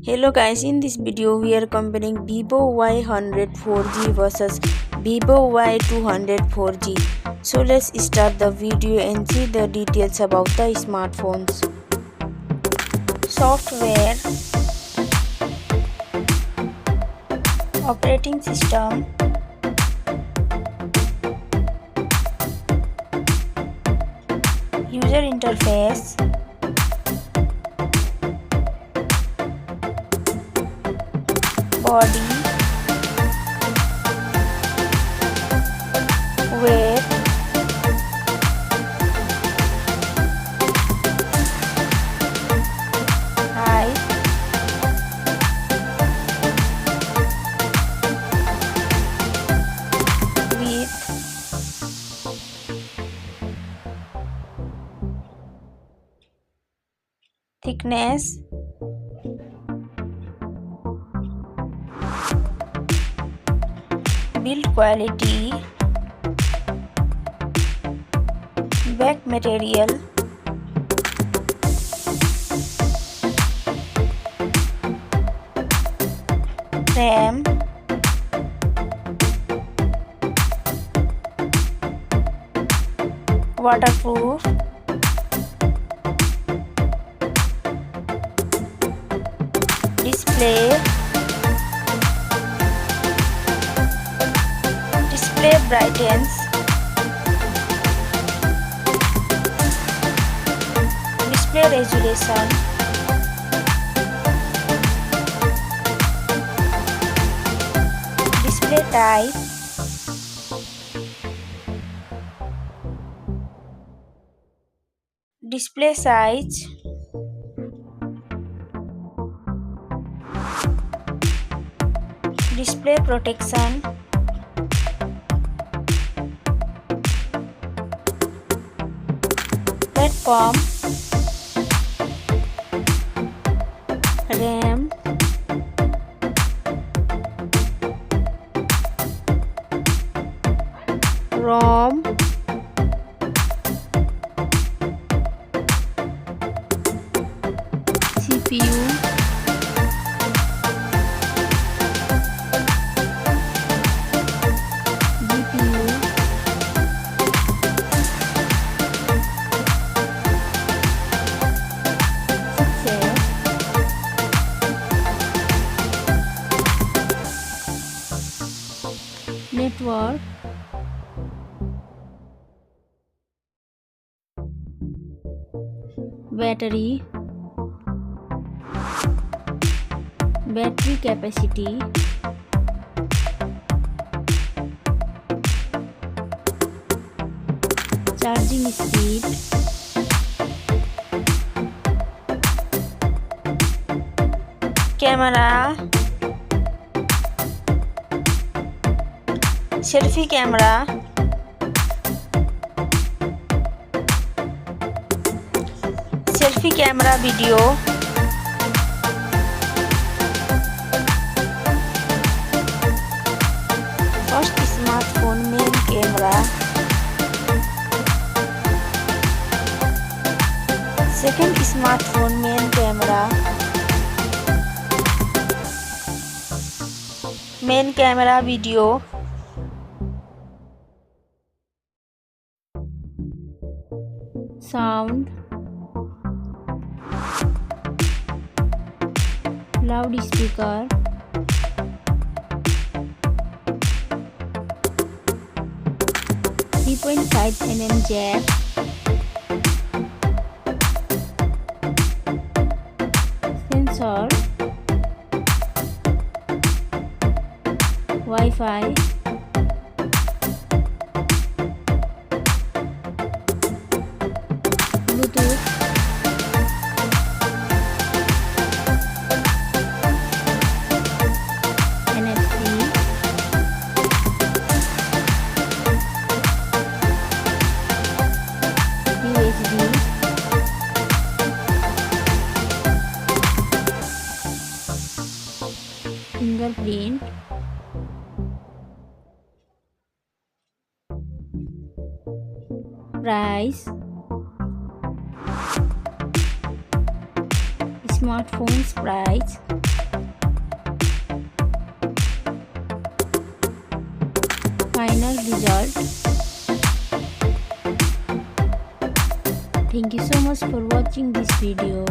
Hello guys, in this video we are comparing Vivo Y100 4G versus Vivo Y200 4G. So let's start the video and see the details about the smartphones. Software, operating system, user interface, body, weight, height, width, thickness, build quality, back material, RAM, waterproof, display brightens, display resolution, display type, display size, display protection, platform, RAM, ROM, CPU, GPU, chipset, network, battery capacity, charging speed, camera, selfie camera, video, first smartphone main camera, second smartphone main camera video, sound, loudspeaker, 3.5mm jack, sensor, Wi-Fi, Bluetooth, NFC, USB, fingerprint, price, smartphone's price, final result. Thank you so much for watching this video.